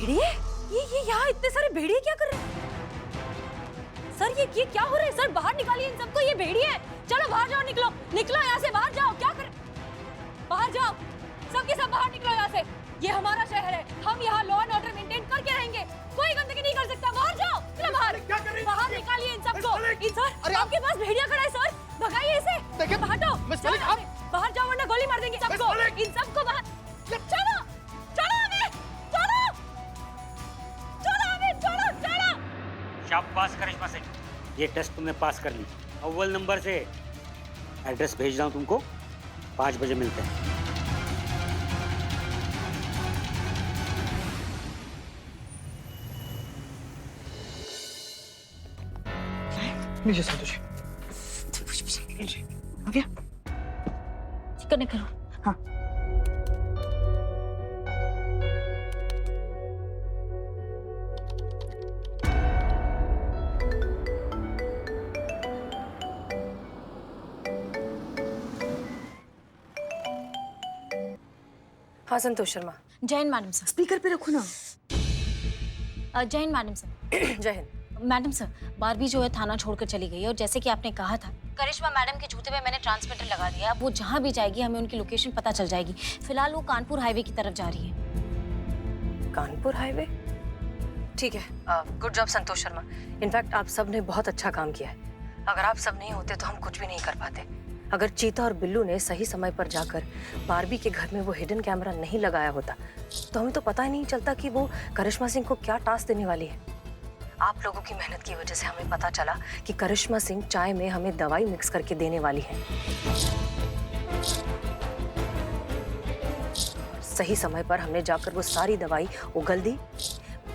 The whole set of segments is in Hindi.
भेड़िए? ये यहाँ इतने सारे भेड़िए क्या कर रहे हैं? सर ये क्या हो रहा है? सर बाहर निकालिए इन सबको, ये भेड़िए हैं। चलो बाहर जाओ, निकलो निकलो यहाँ से, बाहर जाओ। क्या कर, बाहर जाओ, सबके सब बाहर निकलो यहाँ से। ये हमारा शहर है, हम यहाँ लॉ एंड ऑर्डर मेंटेन करके रहेंगे, कोई गंदगी नहीं कर सकता। बाहर जाओ, चलो बाहर, बाहर निकालिए इन सबको। सर आपके पास भेड़िया खड़ा है सर, भगाइए इसे। हटो, बाहर जाओ वरना गोली मार देंगे सबको। इन सबको बाहर, चलो चलो अमित, चलो चलो अमित, चलो चलो। शाबाश करिश्मा सिंह, ये टेस्ट तुमने पास कर ली। अव्वल नंबर से। एड्रेस भेज रहा हूँ तुमको, 5 बजे मिलते हैं। लीजिए संतोष। आ गया? कनेक्ट करो। हाँ। हाँ संतोष शर्मा। जय हिंद मैडम सर। स्पीकर पे रखो ना। जय हिंद मैडम सर। जय हिंद मैडम सर, बारबी जो है थाना छोड़कर चली गई है और जैसे कि आपने कहा था, करिश्मा मैडम के जूते पे मैंने ट्रांसमीटर लगा दिया। अब वो जहाँ भी जाएगी हमें उनकी लोकेशन पता चल जाएगी। फिलहाल वो कानपुर हाईवे की तरफ जा रही है। कानपुर हाईवे? ठीक है, good job Santosh Sharma. In fact आप सब ने बहुत अच्छा काम किया है। अगर आप सब नहीं होते तो हम कुछ भी नहीं कर पाते। अगर चीता और बिल्लू ने सही समय पर जाकर बारबी के घर में वो हिडन कैमरा नहीं लगाया होता तो हमें तो पता ही नहीं चलता कि वो करिश्मा सिंह को क्या टास्क देने वाली है। आप लोगों की मेहनत की वजह से हमें पता चला कि करिश्मा सिंह चाय में हमें दवाई मिक्स करके देने वाली है। सही समय पर हमने जाकर वो सारी दवाई उगल दी,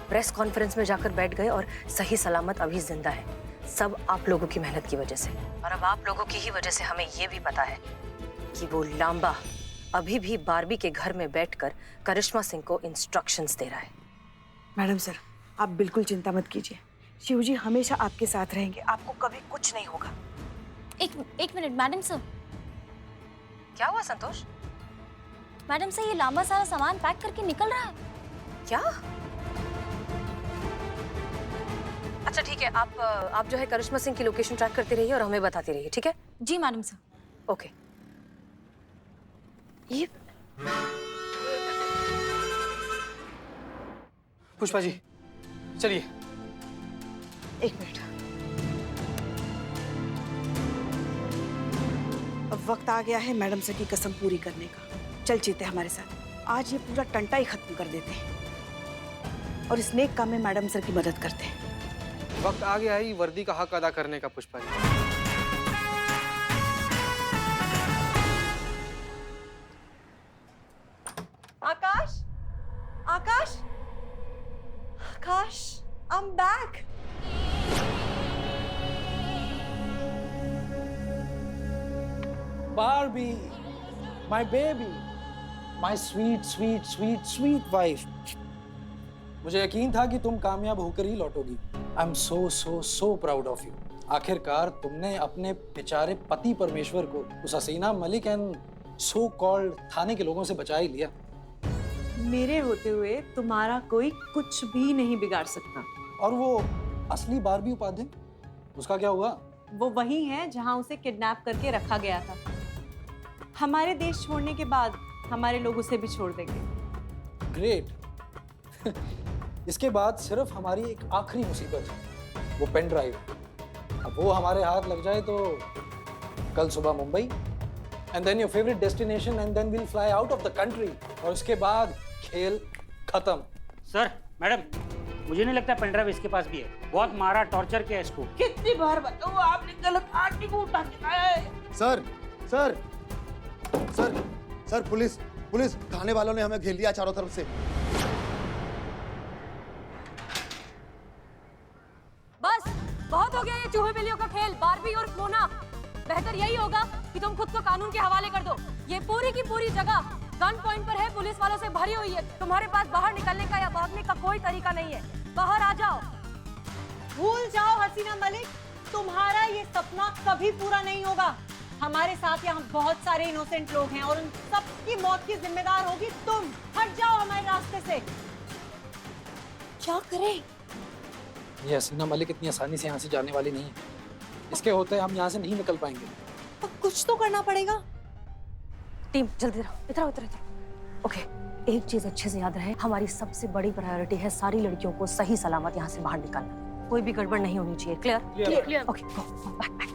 प्रेस कॉन्फ्रेंस में जाकर बैठ गए और सही सलामत अभी जिंदा है। सब आप लोगों की मेहनत की वजह से। और अब आप लोगों की ही वजह से हमें ये भी पता है कि वो लांबा अभी भी बारबी के घर में बैठकर करिश्मा सिंह को इंस्ट्रक्शंस दे रहा है। मैडम सर, आप बिल्कुल चिंता मत कीजिए। शिव जी हमेशा आपके साथ रहेंगे, आपको कभी कुछ नहीं होगा। एक मिनट मैडम सर। क्या हुआ संतोष? मैडम सर, ये लंबा सारा सामान पैक करके निकल रहा है। क्या? अच्छा ठीक है, आप जो है करिश्मा सिंह की लोकेशन ट्रैक करते रहिए और हमें बताते रहिए, ठीक है? जी मैडम सर। ओके। ये पुष्पा जी चलिए। एक मिनट, अब वक्त आ गया है मैडम सर की कसम पूरी करने का। चल चीते हमारे साथ, आज ये पूरा टंटा ही खत्म कर देते हैं और इस नेक काम में मैडम सर की मदद करते हैं। वक्त आ गया है वर्दी का हक अदा करने का पुष्पा जी। आकाश, आकाश, आकाश, I'm back. Barbie, my baby, my sweet, sweet, sweet, sweet wife. मुझे यकीन था कि तुम कामयाब होकर ही लौटोगी। I'm so, so, so proud of you. आखिरकार तुमने अपने बेचारे पति परमेश्वर को उस हसीना मलिक एंड सो कॉल्ड थाने के लोगों से बचा ही लिया। मेरे होते हुए तुम्हारा कोई कुछ भी नहीं बिगाड़ सकता। और वो असली बारबी उपाध्याय, उसका क्या हुआ? वो वही है जहां उसे किडनैप करके रखा गया था। हमारे देश छोड़ने के बाद हमारे लोग उसे भी छोड़ देंगे। ग्रेट। इसके बाद सिर्फ हमारी एक आखिरी मुसीबत है, वो पेन ड्राइव। अब वो हमारे हाथ लग जाए तो कल सुबह Mumbai and then your favourite destination and then will fly out of the country और उसके बाद खेल खत्म। सर मैडम, मुझे नहीं लगता पेन ड्राइव इसके पास भी है। बहुत मारा, टॉर्चर किया इसको। कितनी बार बताओ, आपने गलत आदमी को उठा के लाया है। Sir sir sir sir police police थाने वालों ने हमें घेर लिया चारों तरफ से। बस बहुत हो गया ये चूहे बिल्लियों का खेल। बारबी और मोना, बेहतर यही होगा कि तुम खुद को कानून के हवाले कर दो। ये पूरी की पूरी जगह गन पॉइंट पर है, पुलिस वालों से भरी हुई है। तुम्हारे पास बाहर निकलने का या भागने का कोई तरीका नहीं है। बाहर आ जाओ। भूल जाओ हसीना मलिक, तुम्हारा ये सपना कभी पूरा नहीं होगा। हमारे साथ यहाँ बहुत सारे इनोसेंट लोग हैं और उन सबकी मौत की जिम्मेदार होगी तुम। हट जाओ हमारे रास्ते से। क्या करें? ये हसीना मलिक इतनी आसानी से यहाँ से जाने वाली नहीं है। इसके होते हम यहाँ से नहीं निकल पाएंगे। अब कुछ तो करना पड़ेगा। टीम जल्दी रहो, इधर आओ, इधर। ओके, एक चीज अच्छे से याद रहे, हमारी सबसे बड़ी प्रायोरिटी है सारी लड़कियों को सही सलामत यहाँ से बाहर निकालना। कोई भी गड़बड़ नहीं होनी चाहिए। Clear? Clear. Okay, go back back.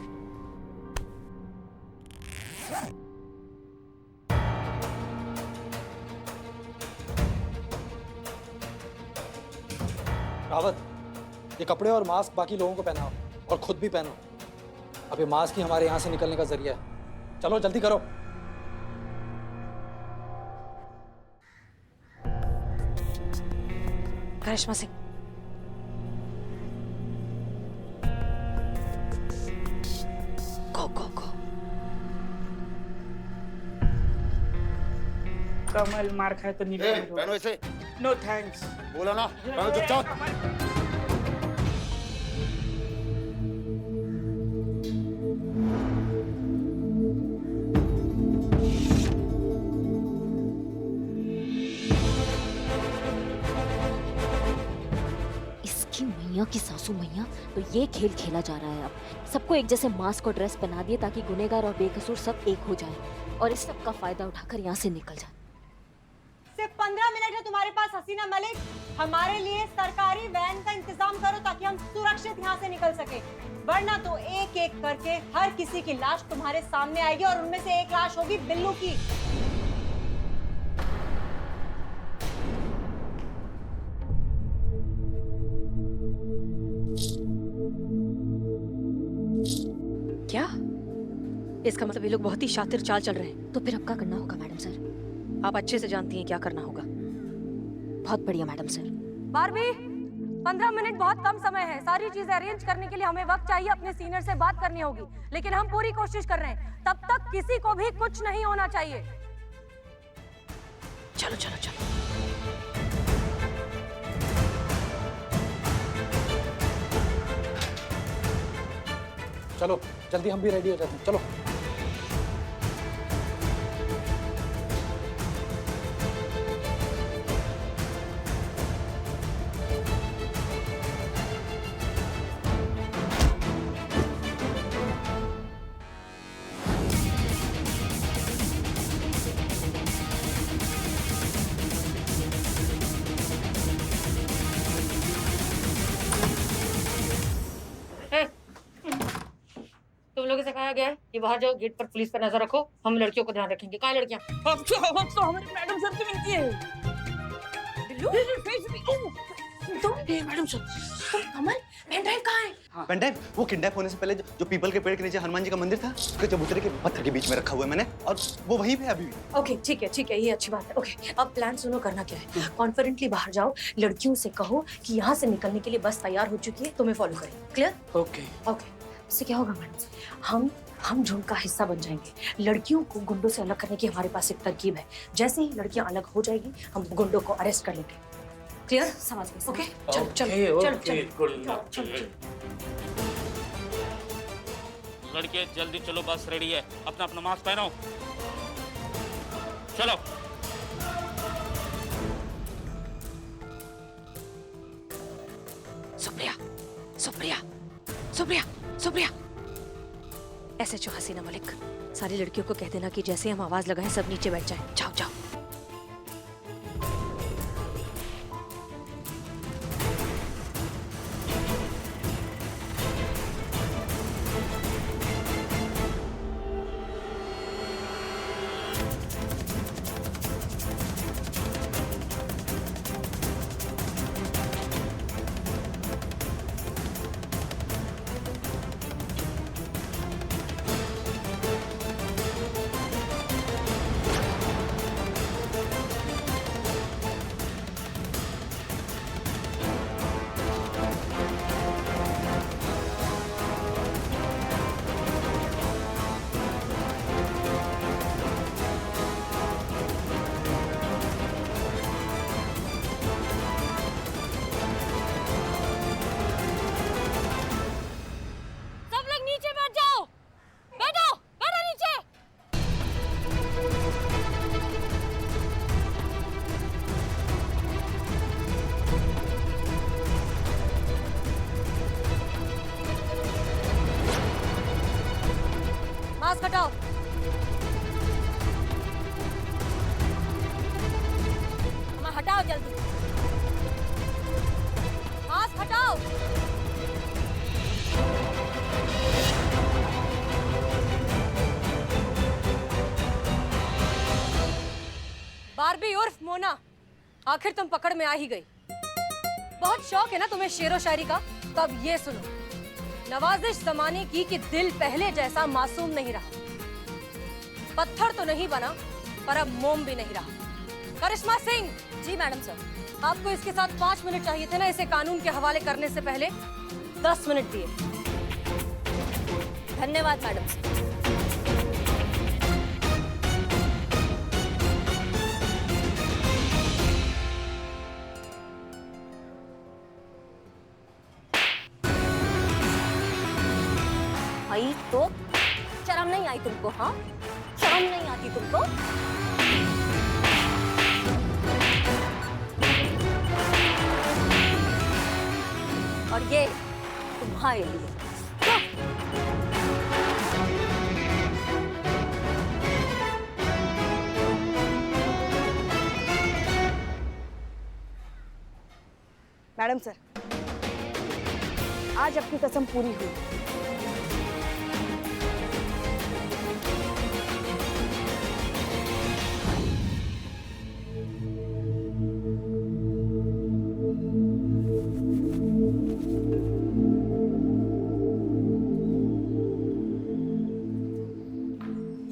Rawat, ये कपड़े और मास्क बाकी लोगों को पहनाओ और खुद भी पहनो। अब ये मास्क ही हमारे यहाँ से निकलने का जरिया है। चलो जल्दी करो। करिश्मा सिंह, गो गो गो। कमल मार खाए तो निकल पहनो इसे। No thanks. बोला ना, पहनो चुपचाप। इसकी मैया की सासू मैया, तो ये खेल खेला जा रहा है अब। सबको एक जैसे मास्क और ड्रेस पहना दिए ताकि गुनहगार और बेकसूर सब एक हो जाए और इस सब का फायदा उठाकर यहाँ से निकल जाए। सिर्फ 15 मिनट है तुम्हारे पास हसीना मलिक। हमारे लिए सरकारी वैन का इंतजाम करो ताकि हम सुरक्षित यहाँ से निकल सके, वरना तो एक एक करके हर किसी की लाश तुम्हारे सामने आएगी और उनमें से एक लाश होगी बिल्लू की। क्या? इसका मतलब ये लोग बहुत ही शातिर चाल चल रहे हैं। तो फिर अब क्या करना होगा मैडम सर? आप अच्छे से जानती हैं क्या करना होगा। बहुत बढ़िया मैडम सर। बारबी, 15 मिनट बहुत कम समय है। सारी चीजें अरेंज करने के लिए हमें वक्त चाहिए। अपने सीनियर से बात करनी होगी, लेकिन हम पूरी कोशिश कर रहे हैं। तब तक किसी को भी कुछ नहीं होना चाहिए। चलो चलो चलो। चलो जल्दी, हम भी रेडी हो जाते हैं। चलो। तुम लोगों से कहा गया है कि बाहर जाओ, गेट पर पुलिस पर नजर रखो। हम लड़कियों को ध्यान रखेंगे। कहाँ लड़कियाँ? अब तो हमारी मैडम सर से मिलती है। मैडम सर, कमल, पेन ड्राइव कहाँ है? पेन ड्राइव वो किडनैप होने से पहले जो पीपल के पेड़ के नीचे हनुमान जी का मंदिर था, उसके चबूतरे के पत्थर के बीच में रखा हुआ है मैंने, और वो वहीं पे अभी भी। ओके ठीक है, ये अच्छी बात है। ओके, अब प्लान सुनो, करना क्या है। कॉन्फिडेंटली बाहर जाओ, लड़कियों से कहो कि यहाँ से निकलने के लिए बस तैयार हो चुकी है, तुम्हें फॉलो करें। क्लियर? ओके। ओके, इससे क्या होगा मैडम? हम झुंड का हिस्सा बन जाएंगे। लड़कियों को गुंडों से अलग करने की हमारे पास एक तरकीब है। जैसे ही लड़कियां अलग हो जाएगी, हम गुंडों को अरेस्ट कर लेंगे। क्लियर? समझ गए? ओके, चलो चलो चलो चलो। लड़के जल्दी चलो, बस रेडी है। अपना अपना मास्क पहनो। चलो। सुप्रिया, सुप्रिया, सुप्रिया, सुप्रिया। SHO हसीना मलिक, सारी लड़कियों को कह देना कि जैसे हम आवाज लगाएं सब नीचे बैठ जाएं। जाओ जाओ। मास्क हटाओ। हटाओ जल्दी, मास्क हटाओ। बारबी उर्फ मोना, आखिर तुम पकड़ में आ ही गई। बहुत शौक है ना तुम्हें शेरो शायरी का? तो अब ये सुनो, नवाजिश जमाने की कि दिल पहले जैसा मासूम नहीं रहा। पत्थर तो नहीं बना, पर अब मोम भी नहीं रहा। करिश्मा सिंह। जी मैडम सर। आपको इसके साथ 5 मिनट चाहिए थे ना इसे कानून के हवाले करने से पहले? 10 मिनट दिए। धन्यवाद मैडम सर। आई तो शर्म नहीं आई तुमको? हाँ, शर्म नहीं आती तुमको? और ये तुम्हारे लिए। मैडम सर, आज आपकी कसम पूरी हुई।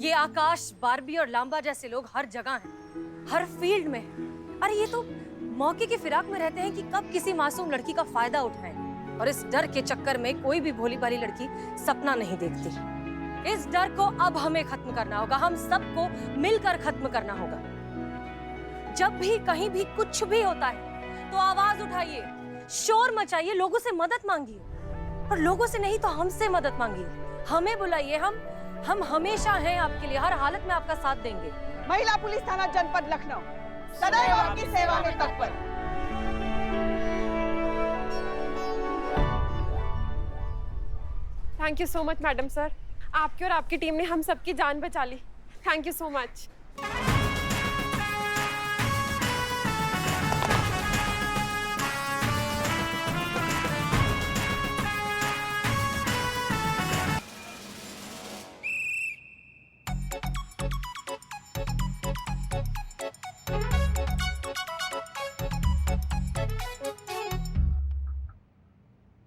ये आकाश, बारबी और लांबा जैसे लोग हर जगह हैं, हर फील्ड में। अरे ये तो मौके की फिराक में रहते हैं कि कब किसी मासूम लड़की का फायदा उठाएं। और इस डर के चक्कर में कोई भी भोली भाली लड़की सपना नहीं देखती। इस डर को अब हमें खत्म करना होगा, हम सबको मिलकर खत्म करना होगा। जब भी कहीं भी कुछ भी होता है तो आवाज उठाइए, शोर मचाइए, लोगों से मदद मांगिए। और लोगों से नहीं तो हमसे मदद मांगिए, हमें बुलाइए। हम हमेशा हैं आपके लिए, हर हालत में आपका साथ देंगे। महिला पुलिस थाना जनपद लखनऊ सदैव आपकी सेवा में तत्पर। Thank you so much madam sir, आपकी और आपकी टीम ने हम सबकी जान बचा ली। Thank you so much.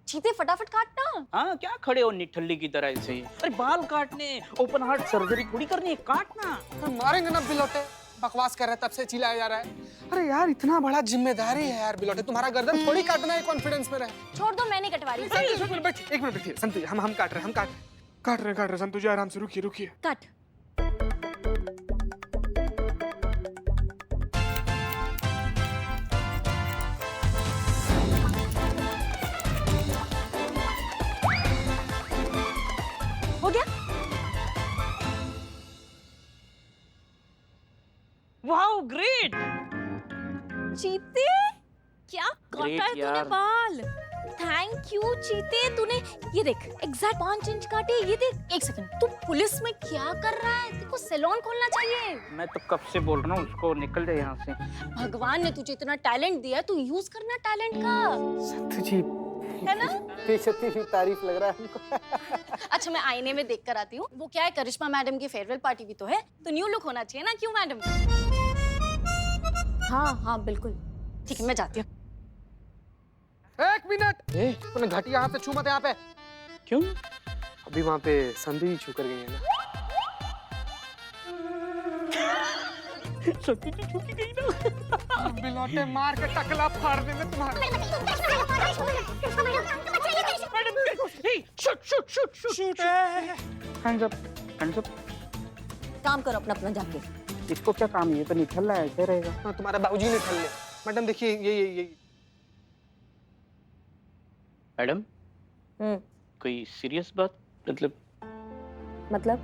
चीते फटाफट काटना। हाँ, क्या खड़े हो निठल्ली की तरह ऐसे? अरे बाल काटने, ओपन हार्ट सर्जरी थोड़ी करनी है, काटना। मारेंगे ना बिलोटे, बकवास कर रहे तब से चिल्लाया जा रहा है। अरे यार इतना बड़ा जिम्मेदारी है यार बिलोटे, तुम्हारा गर्दन थोड़ी काटना है, कॉन्फिडेंस में रहे। छोड़ दो, मैं नहीं कटवा रही। एक मिनट बैठिए संतु, हम काट रहे हैं, काट रहे संतु जी, आराम से रुकिए। कट। हो गया? Wow great. चीते, क्या काटा है तूने बाल? थैंक यू चीते, तूने ये देख एग्जैक्ट 5 इंच काटे। ये देख, एक सेकंड, तू पुलिस में क्या कर रहा है? तेरे को सैलून खोलना चाहिए। मैं तो कब से बोल रहा हूँ उसको निकल जाए यहाँ से। भगवान ने तुझे इतना टैलेंट दिया है, तू यूज करना टैलेंट का। संतु जी है ना? बेइज्जती भी तारीफ लग रहा है हमको। अच्छा मैं आईने में देख कर आती हूँ। वो क्या है, करिश्मा मैडम की फेयरवेल पार्टी भी तो है, तो न्यू लुक होना चाहिए ना। क्यों मैडम? हाँ बिल्कुल ठीक है, मैं जाती हूँ। एक मिनट, तूने घटिया हाथ से छू मत यहाँ पे। क्यों? अभी वहाँ पे संतु जी छू कर गई है ना। संतु जी छू की गई ना। बिलोटे मार के टकला फाड़ देंगे तुम्हारा। शूट। Hands up. काम करो अपना अपना जाके। इसको क्या काम है? ये तो निकल रहा है, ऐसे रहेगा। हाँ, तुम्हारा बाबूजी ने ठल ले। मैडम देखिए ये मैडम कोई सीरियस बात? मतलब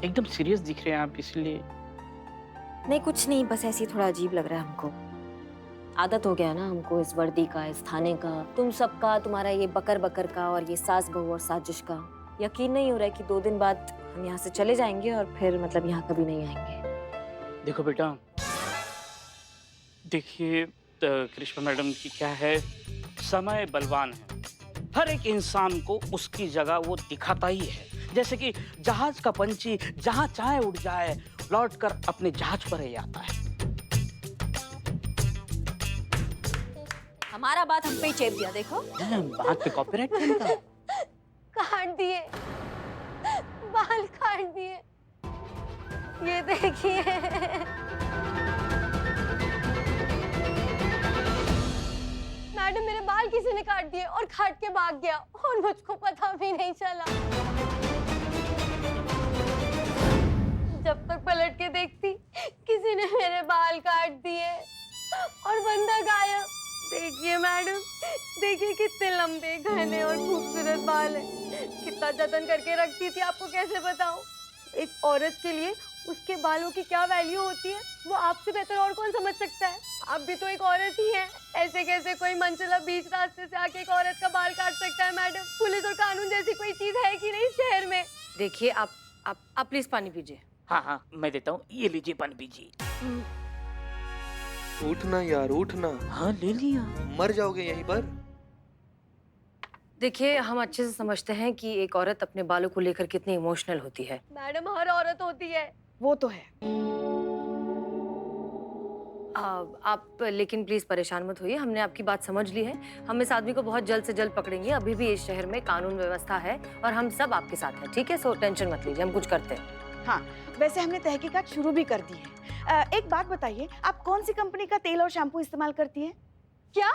एकदम सीरियस दिख रहे हैं आप, इसलिए। नहीं कुछ नहीं, बस ऐसे ही थोड़ा अजीब लग रहा है हमको। आदत हो गया ना हमको इस वर्दी का, इस थाने का, तुम सबका, तुम्हारा ये बकर का और ये सास बहू और साजिश का। यकीन नहीं हो रहा है कि 2 दिन बाद हम यहाँ से चले जाएंगे और फिर मतलब यहाँ कभी नहीं आएंगे। देखो बेटा, देखिए करिश्मा मैडम की क्या है, समय बलवान है। हर एक इंसान को उसकी जगह वो दिखाता ही है। जैसे कि जहाज का पंछी जहां चाहे उड़ जाए, लौटकर अपने जहाज पर ही आता है। हमारा बात हम पे ही चेप दिया, देखो। बात पे कॉपीराइट बनता है। काट दिए, बाल काट दिए, ये देखिए। मैडम मेरे बाल किसी ने काट दिए और काट के भाग गया और मुझको पता भी नहीं चला। जब तक पलट के देखती किसी ने मेरे बाल काट दिए और बंदा गायब। देखिए मैडम, देखिए कितने लंबे घने और खूबसूरत बाल हैं। कितना जतन करके रखती थी, आपको कैसे बताऊं। एक औरत के लिए उसके बालों की क्या वैल्यू होती है वो आपसे बेहतर और कौन समझ सकता है। आप भी तो एक औरत ही हैं। ऐसे कैसे कोई मनचला बीच रास्ते से आके एक औरत का बाल काट सकता है। मैडम, पुलिस और कानून जैसी कोई चीज है कि नहीं शहर में। देखिए आप प्लीज पानी पीजिए। हाँ हाँ, मैं देता हूँ, ये लीजिए पानी पीजिए। उठना यार, उठना। हाँ ले लिया। मर जाओगे यहीं पर। देखिए, हम अच्छे से समझते हैं कि एक औरत अपने बालों को लेकर कितनी इमोशनल होती है। मैडम, हर औरत होती है। वो तो है। आप लेकिन प्लीज परेशान मत होइए, हमने आपकी बात समझ ली है। हम इस आदमी को बहुत जल्द से जल्द पकड़ेंगे। अभी भी इस शहर में कानून व्यवस्था है और हम सब आपके साथ हैं, ठीक है? सो टेंशन मत लीजिए, हम कुछ करते हैं। हाँ, वैसे हमने तहकीकात शुरू भी कर दी है। एक बात बताइए, आप कौन सी कंपनी का तेल और शैम्पू इस्तेमाल करती हैं? क्या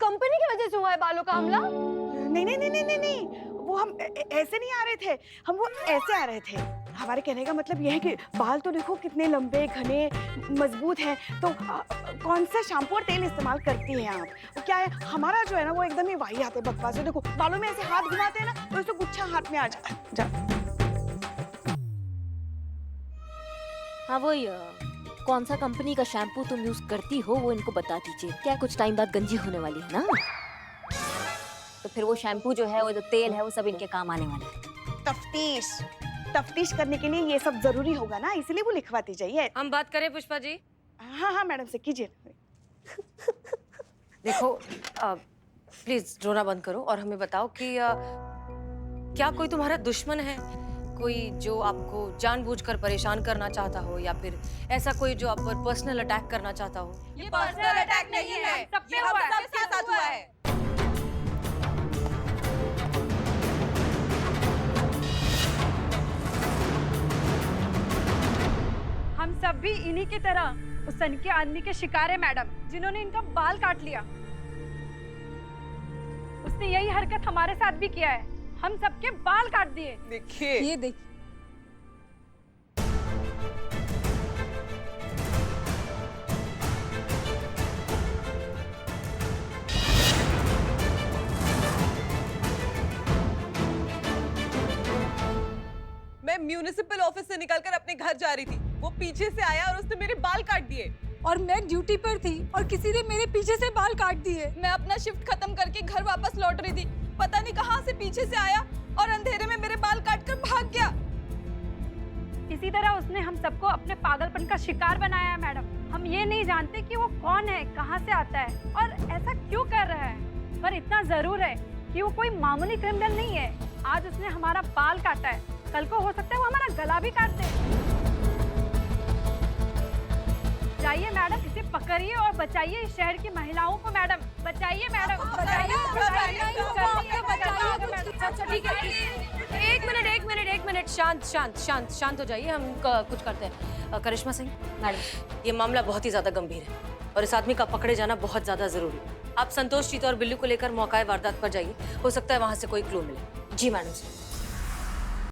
कंपनी की वजह से हुआ है बालों का हमला? नहीं नहीं नहीं नहीं नहीं, वो हम ऐसे नहीं आ रहे थे, हम वो ऐसे आ रहे थे। हमारे कहने का मतलब यह है कि बाल तो देखो कितने लंबे घने मजबूत हैं, तो कौन सा शैम्पू और तेल इस्तेमाल करती हैं आप? वो क्या है, हमारा जो है ना वो एकदम ही वाहियात है, बकवास है। देखो बालों में ऐसे हाथ घुमाते हैं ना तो उससे गुच्छा हाथ में आ जाता है। हाँ, वो कौन सा कंपनी का शैम्पू तुम यूज करती हो वो इनको बता दीजिए। क्या कुछ टाइम बाद गंजी होने वाली है ना, तो फिर वो शैम्पू जो है, वो जो तेल है, वो सब इनके काम आने वाला है। तफ्तीश करने के लिए ये सब जरूरी होगा ना, इसलिए वो लिखवाती चाहिए। हम बात करें पुष्पा जी? हाँ हाँ मैडम से कीजिए। देखो, प्लीज रोना बंद करो और हमें बताओ कि क्या कोई तुम्हारा दुश्मन है, कोई जो आपको जानबूझकर परेशान करना चाहता हो, या फिर ऐसा कोई जो आप पर पर्सनल अटैक करना चाहता हो? ये पर्सनल अटैक नहीं है, ये हम सबके साथ हुआ है। हम सब भी इन्हीं की तरह उस सनकी आदमी के शिकार है मैडम, जिन्होंने इनका बाल काट लिया। उसने यही हरकत हमारे साथ भी किया है, हम सबके बाल काट दिए। देखिए, ये देखिए। मैं म्यूनिसिपल ऑफिस से निकलकर अपने घर जा रही थी, वो पीछे से आया और उसने मेरे बाल काट दिए। और मैं ड्यूटी पर थी और किसी ने मेरे पीछे से बाल काट दिए। मैं अपना शिफ्ट खत्म करके घर वापस लौट रही थी, पता नहीं कहां से पीछे से आया और अंधेरे में मेरे बाल काटकर भाग गया। इसी तरह उसने हम सबको अपने पागलपन का शिकार बनाया है मैडम। हम ये नहीं जानते कि वो कौन है, कहां से आता है और ऐसा क्यों कर रहा है, पर इतना जरूर है कि वो कोई मामूली क्रिमिनल नहीं है। आज उसने हमारा बाल काटा है, कल को हो सकता है वो हमारा गला भी काट दे। जाइए मैडम, इसे पकड़िए और बचाइए इस शहर की महिलाओं को। मैडम बचाइए, मैडम बचाइए। एक मिनट, शांत हो जाइए, हम कुछ करते हैं। करिश्मा सिंह मैडम, ये मामला बहुत ही ज्यादा गंभीर है और इस आदमी का पकड़े जाना बहुत ज्यादा जरूरी है। आप संतोष चीता और बिल्लू को लेकर मौका वारदात पर जाइए, हो सकता है वहां से कोई क्लू मिले। जी मैडम।